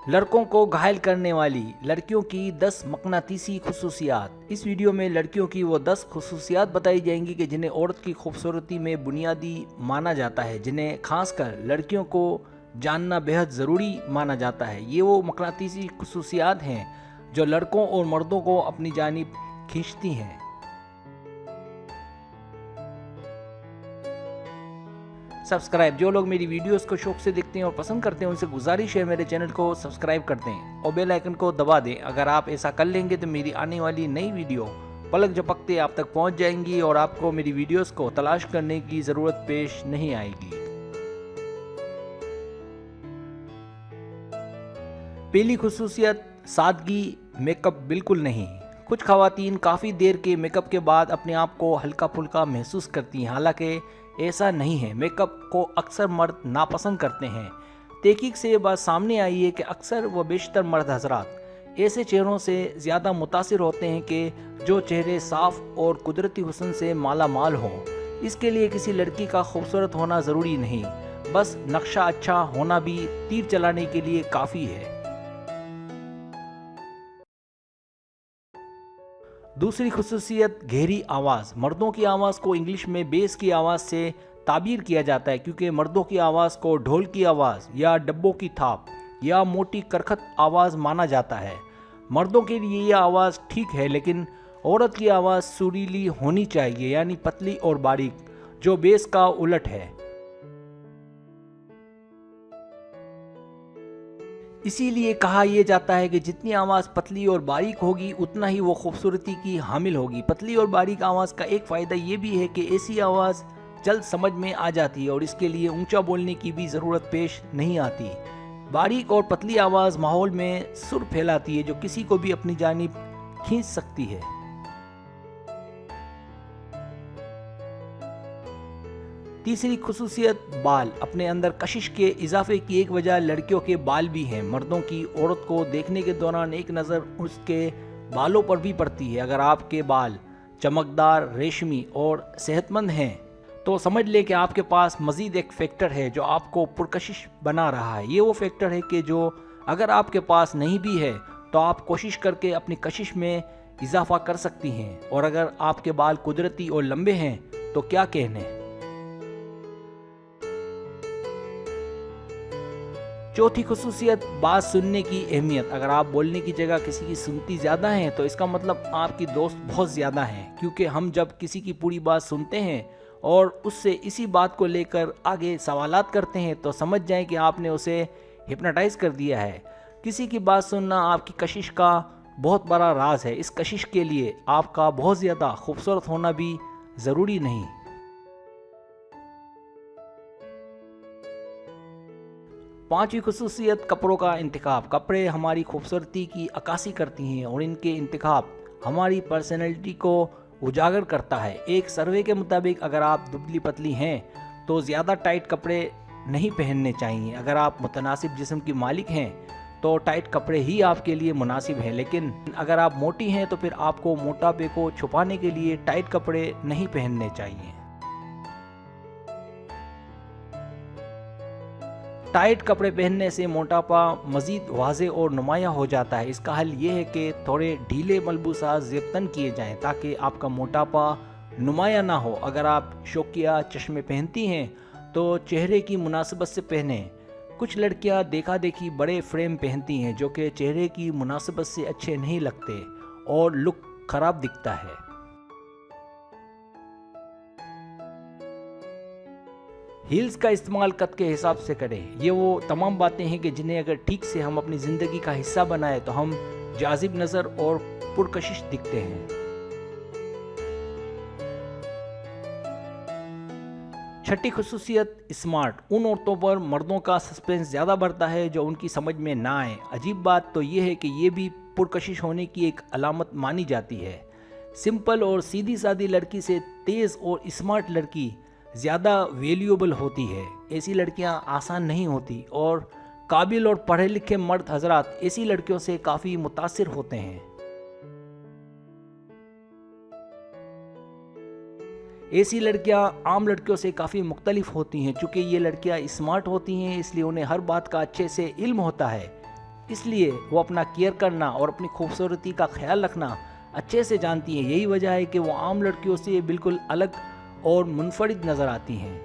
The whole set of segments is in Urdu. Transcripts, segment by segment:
لڑکوں کو گھائل کرنے والی لڑکیوں کی 10 مقناطیسی خصوصیات۔ اس ویڈیو میں لڑکیوں کی وہ 10 خصوصیات بتائی جائیں گی کہ جنہیں عورت کی خوبصورتی میں بنیادی مانا جاتا ہے، جنہیں خاص کر لڑکیوں کو جاننا بہت ضروری مانا جاتا ہے۔ یہ وہ مقناطیسی خصوصیات ہیں جو لڑکوں اور مردوں کو اپنی جانب کھینچتی ہیں۔ سبسکرائب، جو لوگ میری ویڈیوز کو شوق سے دیکھتے ہیں اور پسند کرتے ہیں ان سے گزارش ہے میرے چینل کو سبسکرائب کر دیں اور بیل آئیکن کو دبا دیں۔ اگر آپ ایسا کر لیں گے تو میری آنے والی نئی ویڈیو پلک جھپکتے آپ تک پہنچ جائیں گی اور آپ کو میری ویڈیوز کو تلاش کرنے کی ضرورت پیش نہیں آئے گی۔ پہلی خصوصیت، سادگی، میک اپ بالکل نہیں۔ کچھ خواتین کافی دیر کے میک اپ کے بعد اپنے آپ کو ہلکا پھلکا محسوس کرتی ہیں، حالانکہ ایسا نہیں ہے۔ میک اپ کو اکثر مرد ناپسند کرتے ہیں۔ تحقیق سے یہ بات سامنے آئی ہے کہ اکثر و بیشتر مرد حضرات ایسے چہروں سے زیادہ متاثر ہوتے ہیں کہ جو چہرے صاف اور قدرتی حسن سے مالا مال ہوں۔ اس کے لیے کسی لڑکی کا خوبصورت ہونا ضروری نہیں، بس نقشہ اچھا ہونا بھی تیر چلانے کے لیے کافی ہے۔ دوسری خصوصیت، گہری آواز۔ مردوں کی آواز کو انگلش میں بیس کی آواز سے تعبیر کیا جاتا ہے، کیونکہ مردوں کی آواز کو ڈھول کی آواز یا ڈبوں کی تھاپ یا موٹی کرکھت آواز مانا جاتا ہے۔ مردوں کے لیے یہ آواز ٹھیک ہے، لیکن عورت کی آواز سریلی ہونی چاہیے، یعنی پتلی اور باریک، جو بیس کا الٹ ہے۔ اسی لیے کہا یہ جاتا ہے کہ جتنی آواز پتلی اور باریک ہوگی اتنا ہی وہ خوبصورتی کی حامل ہوگی۔ پتلی اور باریک آواز کا ایک فائدہ یہ بھی ہے کہ ایسی آواز جلد سمجھ میں آ جاتی ہے اور اس کے لیے اونچا بولنے کی بھی ضرورت پیش نہیں آتی۔ باریک اور پتلی آواز ماحول میں سر پھیلاتی ہے جو کسی کو بھی اپنی جانب کھینچ سکتی ہے۔ تیسری خصوصیت، بال۔ اپنے اندر کشش کے اضافے کی ایک وجہ لڑکیوں کے بال بھی ہیں۔ مردوں کی عورت کو دیکھنے کے دوران ایک نظر اس کے بالوں پر بھی پڑتی ہے۔ اگر آپ کے بال چمکدار، ریشمی اور صحت مند ہیں تو سمجھ لیں کہ آپ کے پاس مزید ایک فیکٹر ہے جو آپ کو پرکشش بنا رہا ہے۔ یہ وہ فیکٹر ہے کہ جو اگر آپ کے پاس نہیں بھی ہے تو آپ کوشش کر کے اپنی کشش میں اضافہ کر سکتی ہیں، اور اگر آپ کے بال قدرتی اور لمبے ہیں تو کیا کہنے۔ چوتھی خصوصیت، بات سننے کی اہمیت۔ اگر آپ بولنے کی جگہ کسی کی سنتی زیادہ ہیں تو اس کا مطلب آپ کی دوست بہت زیادہ ہیں، کیونکہ ہم جب کسی کی پوری بات سنتے ہیں اور اس سے اسی بات کو لے کر آگے سوالات کرتے ہیں تو سمجھ جائیں کہ آپ نے اسے ہپناٹائز کر دیا ہے۔ کسی کی بات سننا آپ کی کشش کا بہت بڑا راز ہے۔ اس کشش کے لیے آپ کا بہت زیادہ خوبصورت ہونا بھی ضروری نہیں۔ پانچویں خصوصیت، کپڑوں کا انتخاب۔ کپڑے ہماری خوبصورتی کی عکاسی کرتی ہیں اور ان کے انتخاب ہماری پرسنالٹی کو اجاگر کرتا ہے۔ ایک سروے کے مطابق اگر آپ دبلی پتلی ہیں تو زیادہ ٹائٹ کپڑے نہیں پہننے چاہیے۔ اگر آپ متناسب جسم کی مالک ہیں تو ٹائٹ کپڑے ہی آپ کے لیے مناسب ہیں، لیکن اگر آپ موٹی ہیں تو پھر آپ کو موٹاپے کو چھپانے کے لیے ٹائٹ کپڑے نہیں پہننے چاہیے۔ ٹائٹ کپڑے پہننے سے موٹاپا مزید واضح اور نمایاں ہو جاتا ہے۔ اس کا حل یہ ہے کہ تھوڑے ڈھیلے ملبوسات زیب تن کیے جائیں تاکہ آپ کا موٹاپا نمایاں نہ ہو۔ اگر آپ شوقیہ چشمے پہنتی ہیں تو چہرے کی مناسبت سے پہنیں۔ کچھ لڑکیاں دیکھا دیکھی بڑے فریم پہنتی ہیں جو کہ چہرے کی مناسبت سے اچھے نہیں لگتے اور لک خراب دکھتا ہے۔ ہیلز کا استعمال قد کے حساب سے کریں۔ یہ وہ تمام باتیں ہیں کہ جنہیں اگر ٹھیک سے ہم اپنی زندگی کا حصہ بنائیں تو ہم جاذب نظر اور پرکشش دکھتے ہیں۔ چھٹی خصوصیت، اسمارٹ۔ ان عورتوں پر مردوں کا سسپنس زیادہ بڑھتا ہے جو ان کی سمجھ میں نہ آئے۔ عجیب بات تو یہ ہے کہ یہ بھی پرکشش ہونے کی ایک علامت مانی جاتی ہے۔ سمپل اور سیدھی سادی لڑکی سے تیز اور اسمارٹ لڑکی زیادہ ویلیوبل ہوتی ہے۔ ایسی لڑکیاں آسان نہیں ہوتی اور قابل اور پڑھے لکھے مرد حضرات ایسی لڑکیوں سے کافی متاثر ہوتے ہیں۔ ایسی لڑکیاں عام لڑکیوں سے کافی مختلف ہوتی ہیں۔ چونکہ یہ لڑکیاں اسمارٹ ہوتی ہیں اس لیے انہیں ہر بات کا اچھے سے علم ہوتا ہے۔ اس لیے وہ اپنا کیئر کرنا اور اپنی خوبصورتی کا خیال رکھنا اچھے سے جانتی ہیں. یہی وجہ ہے کہ وہ عام لڑکیوں سے بالکل الگ اور منفرد نظر آتی ہیں.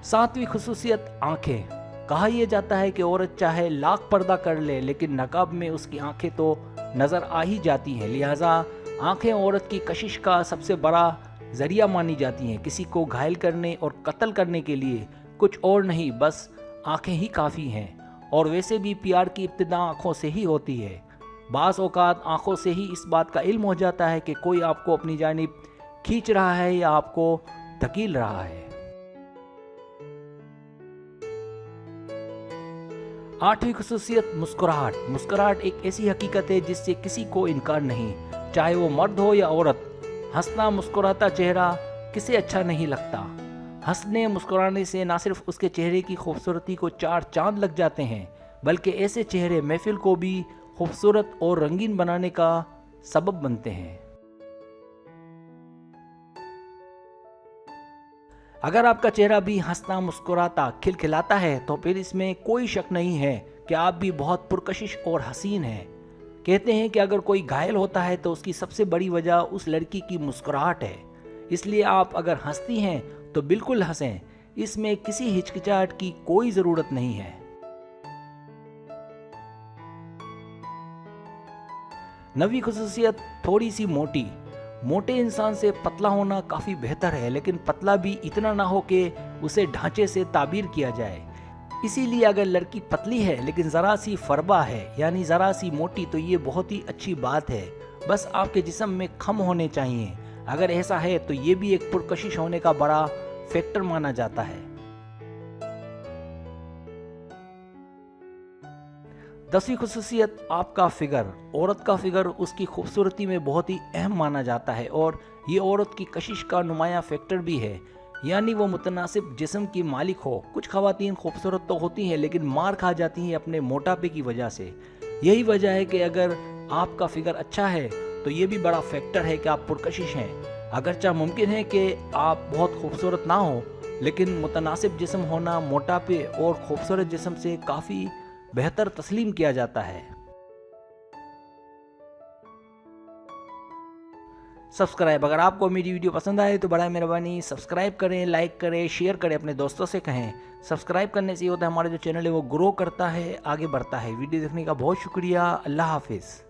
ساتویں خصوصیت آنکھیں. کہا یہ جاتا ہے کہ عورت چاہے لاکھ پردہ کر لے لیکن نقاب میں اس کی آنکھیں تو نظر آ ہی جاتی ہیں. لہٰذا آنکھیں عورت کی کشش کا سب سے بڑا ذریعہ مانی جاتی ہیں. کسی کو گھائل کرنے اور قتل کرنے کے لیے کچھ اور نہیں، بس آنکھیں ہی کافی ہیں. اور ویسے بھی پیار کی ابتدا آنکھوں سے ہی ہوتی ہے. بعض اوقات آنکھوں سے ہی اس بات کا علم ہو جاتا ہے کہ کوئی آپ کو اپنی جانب کھینچ رہا ہے یا آپ کو دھکیل رہا ہے. 8ویں خصوصیت مسکراہٹ. مسکراہٹ ایک ایسی حقیقت ہے جس سے کسی کو انکار نہیں، چاہے وہ مرد ہو یا عورت. ہنسنا مسکراتا چہرہ کسے اچھا نہیں لگتا. ہنسنے مسکرانے سے نہ صرف اس کے چہرے کی خوبصورتی کو 4 چاند لگ جاتے ہیں بلکہ ایسے چہرے محفل کو بھی خوبصورت اور رنگین بنانے کا سبب بنتے ہیں. اگر آپ کا چہرہ بھی ہنستا مسکراتا کھلکھلاتا ہے تو پھر اس میں کوئی شک نہیں ہے کہ آپ بھی بہت پرکشش اور حسین ہیں. کہتے ہیں کہ اگر کوئی گھائل ہوتا ہے تو اس کی سب سے بڑی وجہ اس لڑکی کی مسکراہٹ ہے. اس لیے آپ اگر ہنستی ہیں تو بالکل ہنسیں، اس میں کسی ہچکچاہٹ کی کوئی ضرورت نہیں ہے. 9ویں خصوصیت تھوڑی سی موٹی. موٹے انسان سے پتلا ہونا کافی بہتر ہے، لیکن پتلا بھی اتنا نہ ہو کہ اسے ڈھانچے سے تعبیر کیا جائے. اسی لیے اگر لڑکی پتلی ہے لیکن ذرا سی فربا ہے یعنی ذرا سی موٹی تو یہ بہت ہی اچھی بات ہے. بس آپ کے جسم میں کھم ہونے چاہیے. اگر ایسا ہے تو یہ بھی ایک پرکشش ہونے کا بڑا فیکٹر مانا جاتا ہے. 10ویں خصوصیت آپ کا فگر. عورت کا فگر اس کی خوبصورتی میں بہت ہی اہم مانا جاتا ہے اور یہ عورت کی کشش کا نمایاں فیکٹر بھی ہے، یعنی وہ متناسب جسم کی مالک ہو. کچھ خواتین خوبصورت تو ہوتی ہیں لیکن مار کھا جاتی ہیں اپنے موٹاپے کی وجہ سے. یہی وجہ ہے کہ اگر آپ کا فگر اچھا ہے تو یہ بھی بڑا فیکٹر ہے کہ آپ پرکشش ہیں. اگرچہ ممکن ہے کہ آپ بہت خوبصورت نہ ہوں لیکن متناسب جسم ہونا موٹاپے اور خوبصورت جسم سے کافی بہتر تسلیم کیا جاتا ہے. سبسکرائب. اگر آپ کو میری ویڈیو پسند آئے تو برائے مہربانی سبسکرائب کریں، لائک کریں، شیئر کریں، اپنے دوستوں سے کہیں. سبسکرائب کرنے سے یہ ہوتا ہے ہمارا جو چینل ہے وہ گرو کرتا ہے، آگے بڑھتا ہے. ویڈیو دیکھنے کا بہت شکریہ. اللہ حافظ.